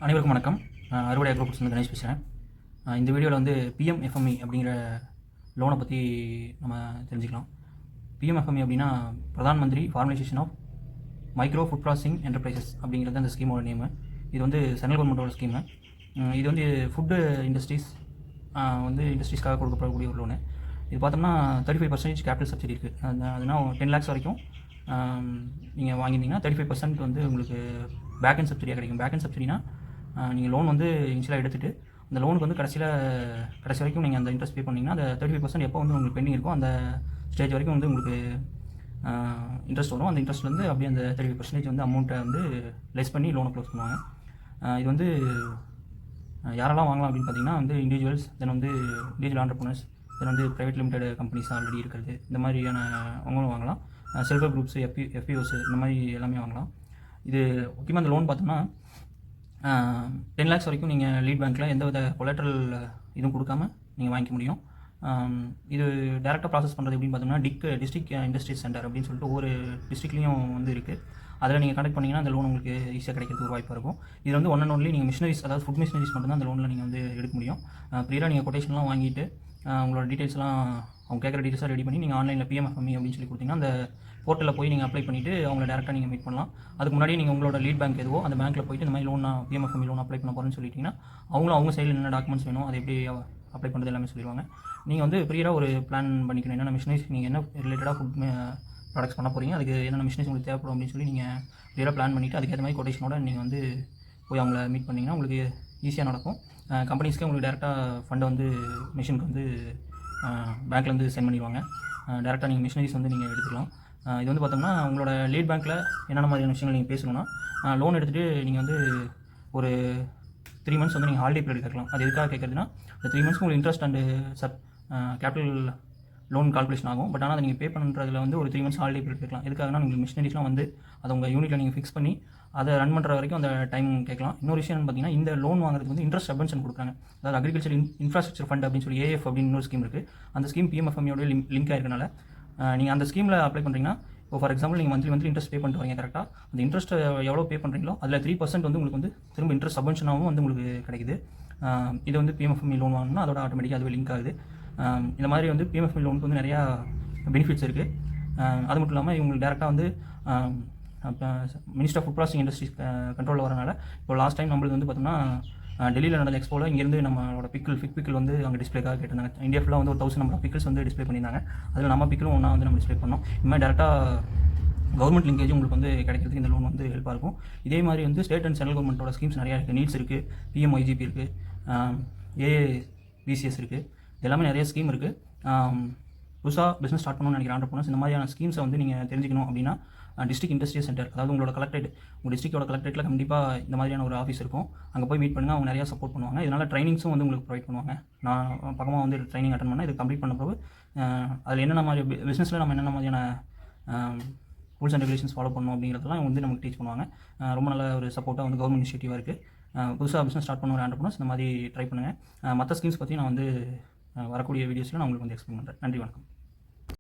அனைவருக்கும் வணக்கம். அறுவடை அக்ரோ ஃபுட்ஸ்லேருந்து கணேஷ் பேசுகிறேன். இந்த வீடியோவில் வந்து பிஎம்எஃப்எம்இ அப்படிங்கிற லோனை பற்றி நம்ம தெரிஞ்சுக்கலாம். பிஎம்எஃப்எம்இ அப்படின்னா Pradhan Mantri formalisation of micro food processing enterprises அப்படிங்கிறது அந்த ஸ்கீமோட நேமு. இது வந்து சென்ட்ரல் கவர்மெண்ட்டோட ஸ்கீமு. இது வந்து ஃபுட்டு இண்டஸ்ட்ரீஸ்க்காக கொடுக்கப்படக்கூடிய ஒரு லோனு. இது பார்த்தோம்னா 35% கேபிட்டல் சப்சிடி இருக்குது. அதுனா 10 lakhs வரைக்கும் நீங்கள் வாங்கியிருந்தீங்கன்னா 35% வந்து உங்களுக்கு பேக் அண்ட் சப்சிடியாக கிடைக்கும். பேக் அண்ட் சப்சிடினா நீங்கள் லோன் வந்து இனிஷியலாக எடுத்துகிட்டு அந்த லோனுக்கு வந்து கடைசி வரைக்கும் நீங்கள் அந்த இன்ட்ரெஸ்ட் பே பண்ணிங்கன்னா அந்த 35% எப்போ வந்து உங்களுக்கு பெண்டிங் இருக்கும் அந்த ஸ்டேஜ் வரைக்கும் வந்து உங்களுக்கு இன்ட்ரெஸ்ட் வரும். அந்த இன்ட்ரெஸ்ட்லேருந்து அப்படியே அந்த 35% வந்து அமௌண்ட்டை வந்து லெஸ் பண்ணி லோனை க்ளோஸ் பண்ணுவாங்க. இது வந்து யாரெல்லாம் வாங்கலாம் அப்படின்னு பார்த்தீங்கன்னா வந்து இண்டிவிஜுவல்ஸ், தென் வந்து இண்டிவிஜுவல் ஆண்டர்ப்ரனர்ஸ், தென் வந்து ப்ரைவேட் லிமிடெட் கம்பெனிஸ் ஆல்ரெடி இருக்கிறது, இந்த மாதிரியான அவங்களும் வாங்கலாம். செல்ஃப் ஹெல்ப் குரூப்ஸ், எஃபிஓஸ் இந்த மாதிரி எல்லாமே வாங்கலாம். இது முக்கியமாக இந்த லோன் பார்த்தோம்னா 10 lakhs வரைக்கும் நீங்கள் லீட் பேங்க்கில் எந்த வித கொலாட்ரல் இதுவும் கொடுக்காம நீங்கள் வாங்கிக்க முடியும். இது டேரெக்டாக ப்ராசஸ் பண்ணுறது எப்படின்னு பார்த்தோம்னா டிஸ்ட்ரிக்ட் இண்டஸ்ட்ரீஸ் சென்டர் அப்படின்னு சொல்லிட்டு ஒவ்வொரு டிஸ்ட்ரிக்ட்லேயும் வந்து இருக்குது. அதில் நீங்கள் கனெக்ட் பண்ணிங்கன்னா அந்த லோன் உங்களுக்கு ஈஸியாக கிடைக்கிறதுக்கு ஒரு வாய்ப்பாக இருக்கும். இது வந்து ஒன் அண்ட் ஒன்லி நீங்கள் மிஷினரிஸ், அதாவது ஃபுட் மிஷினரிஸ் மட்டும்தான் அந்த லோனில் நீங்கள் வந்து எடுக்க முடியும். ப்ரீயாக நீங்கள் கொட்டேஷன்லாம் வாங்கிட்டு உங்களோட டீட்டெயில்ஸ்லாம் அவங்க கேட்குற டீட்டெயில்ஸாக ரெடி பண்ணி நீங்கள் ஆன்லைனில் பிஎம்எஃப்எம்இ அப்படின்னு சொல்லி கொடுத்தீங்கன்னா அந்த போர்ட்டலில் போய் நீங்கள் அப்ளை பண்ணிவிட்டு அவங்கள டேரெக்டாக நீங்கள் மீட் பண்ணலாம். அதுக்கு முன்னாடி நீங்கள் உங்களோட லீட் பேங்க் எதுவோ அந்த பேங்க்கில் போய்ட்டு இந்த மாதிரி லோன் பிஎம்எஃப்எம்இ லோன் அப்ளை பண்ண போகிறேன்னு சொல்லிட்டிங்கன்னா அவங்க சைடில் என்ன டாக்குமெண்ட்ஸ் வேணும், அதை எப்படி அப்ளை பண்ணுறது எல்லாமே சொல்லிடுவாங்க. நீங்கள் வந்து ப்ரீயாக ஒரு பிளான் பண்ணிக்கணும். என்னென்ன மிஷினரிஸ் நீங்கள் என்ன ரிலேட்டடாக ஃபுட் ப்ராடக்ட்ஸ் பண்ண போகிறீங்க, அதுக்கு என்னென்ன மிஷினரிஸ் உங்களுக்கு தேவைப்படும் அப்படின்னு சொல்லி நீங்கள் ப்ரீயாக பிளான் பண்ணிவிட்டு அதுக்கேற்ற மாதிரி கொட்டேஷனோட நீங்கள் வந்து போய் அவங்கள மீட் பண்ணிங்கன்னா உங்களுக்கு ஈஸியாக நடக்கும். கம்பெனிஸ்க்கே உங்களுக்கு டேரெக்டாக ஃபண்டை வந்து மிஷினுக்கு வந்து பேங்க்லேருந்து சென்ட் பண்ணிடுவாங்க. டேரெக்டாக நீங்கள் மிஷினரிஸ் வந்து நீங்கள் எடுத்துக்கலாம். இது வந்து பார்த்தோம்னா உங்களோட லீட் பேங்க்கில் என்னென்ன மாதிரியான விஷயங்கள் நீங்கள் பேசணும்னா லோன் எடுத்துகிட்டு நீங்கள் வந்து ஒரு 3 months வந்து நீங்கள் ஹாலிடே பீரியட் கேட்கலாம். அது எதுக்காக கேட்குறதுனா இந்த 3 months உங்களுக்கு interest and capital loan calculation ஆகும். பட் ஆனால் அதை நீங்கள் பே பண்ணுறதுல வந்து ஒரு 3 months ஹாலிடே பீரியட் கேட்கலாம். எதுக்காகனா நீங்கள் மிஷினரிஸ்லாம் வந்து அதை உங்கள் யூனிட்டில் நீங்கள் ஃபிக்ஸ் பண்ணி அதை ரன் பண்ணுற வரைக்கும் அந்த டைம் கேட்கலாம். இன்னொரு விஷயம் பார்த்தீங்கன்னா இந்த லோன் வாங்குறதுக்கு வந்து இன்ட்ரெஸ்ட் சப்வென்ஷன் கொடுக்குறாங்க. அதாவது அக்ரிகல்ச்சர் இன்ஃப்ராஸ்ட்ரக்சர் ஃபண்ட் அப்படின்னு சொல்லி ஏஎஃப் அப்படின்னு இன்னொரு ஸ்கீம் இருக்குது. அந்த ஸ்கீம் பிஎம்எஃப்எம்இயோட லிங்க் ஆயிருக்கனால நீங்கள் அந்த ஸ்கீமில் அப்ளை பண்ணுறீங்கன்னா இப்போ ஃபார் எக்ஸாம்பிள் நீங்கள் மந்த்லி இன்ட்ரெஸ்ட் பே பண்ணிட்டு வரீங்க கரெக்டாக, அந்த இன்ட்ரெஸ்ட் எவ்வளோ பே பண்ணுறீங்களோ அதில் 3% வந்து உங்களுக்கு வந்து திரும்ப இன்ட்ரெஸ்ட் சப்வென்ஷனாகவும் வந்து உங்களுக்கு கிடைக்குது. இது வந்து பிஎம்எஃப்எம்இ லோன் வாங்கினா அதோட ஆட்டோமேட்டிக்காக அதுவே லிங்க் ஆகுது. இந்த மாதிரி வந்து பிஎம்எஃப்எம்இ லோனுக்கு வந்து நிறையா பெனிஃபிட்ஸ் இருக்குது. அது மட்டும் இல்லாமல் இவங்களுக்கு டேரெக்டாக வந்து minister of food processing industries கண்ட்ரோலில் வரனால இப்போ லாஸ்ட் டைம் நம்மளுக்கு வந்து பார்த்தோம்னா டெல்லியில் நடந்த எக்ஸ்போவில் இங்கேருந்து நம்மளோட ஃபிக் பிக்கிள் வந்து அங்கே டிஸ்பிளேக்காக கேட்டிருந்தாங்க. இந்தியா ஃபுல்லாக வந்து ஒரு 1000 நம்பர் பிக்கிள்ஸ் வந்து டிஸ்பிளே பண்ணியிருந்தாங்க. அதில் நம்ம பிக்கிளும் ஒன்றா வந்து நம்ம டிஸ்பிளே பண்ணோம். இந்த மாதிரி டேரெக்டாக கவர்மெண்ட் லிங்கேஜ் உங்களுக்கு வந்து கிடைக்கிறதுக்கு இந்த லோன் வந்து ஹெல்ப்பாக இருக்கும். இதே மாதிரி வந்து ஸ்டேட் அண்ட் சென்ட்ரல் கவர்மெண்ட்டோட ஸ்கீம்ஸ் நிறையா இருக்குது. நீட்ஸ் இருக்குது, பிஎம்ஐஜிபி இருக்குது, ஏஏபிசிஎஸ் இருக்குது. எல்லாமே நிறைய ஸ்கீம் இருக்குது. புதுசாக பிஸ்னஸ் ஸ்டார்ட் பண்ணணும்னு நினைக்கிற ஆண்டர்ப்ரனர்ஸ் இந்த மாதிரியான ஸ்கீம்ஸை வந்து நீங்கள் தெரிஞ்சுக்கணும் அப்படின்னா டிஸ்ட்ரிக்ட் இண்டஸ்ட்ரியல் சென்டர், அதாவது உங்களோட கலெக்டரேட், உங்கள் டிஸ்ட்ரிக்டோட கலெக்டரேட்டில் கண்டிப்பாக இந்த மாதிரியான ஒரு ஆஃபீஸ் இருக்கும். அங்கே போய் மீட் பண்ணுங்கள். அவங்க நிறையா சப்போர்ட் பண்ணுவாங்க. இதனால் ட்ரைனிங்ஸும் வந்து உங்களுக்கு ப்ரொவைட் பண்ணுவாங்க. நான் பக்கமாக வந்து ட்ரைனிங் அட்டன் பண்ணேன். இது கம்ப்ளீட் பண்ண பிறகு அதில் என்னென்ன மாதிரி பிஸ்னஸில் நம்ம என்னென்ன மாதிரியான ரூல்ஸ் அண்ட் ரெகுலேஷன்ஸ் ஃபாலோ பண்ணணும் அப்படிங்கிறதெல்லாம் வந்து நமக்கு டீச் பண்ணுவாங்க. ரொம்ப நல்ல ஒரு சப்போர்ட்டாக வந்து கவர்மெண்ட் இனிஷியேட்டிவாக இருக்குது. புதுசாக பிஸ்னஸ் ஸ்டார்ட் பண்ண ஒரு ஆண்டர்ப்ரனர்ஸ் இந்த மாதிரி ட்ரை பண்ணுங்கள். மற்ற ஸ்கீம்ஸ் பற்றி நான் வந்து வரக்கூடிய வீடியோஸில் நான் உங்களுக்கு வந்து எக்ஸ்பிளைன் பண்ணுறேன். நன்றி, வணக்கம்.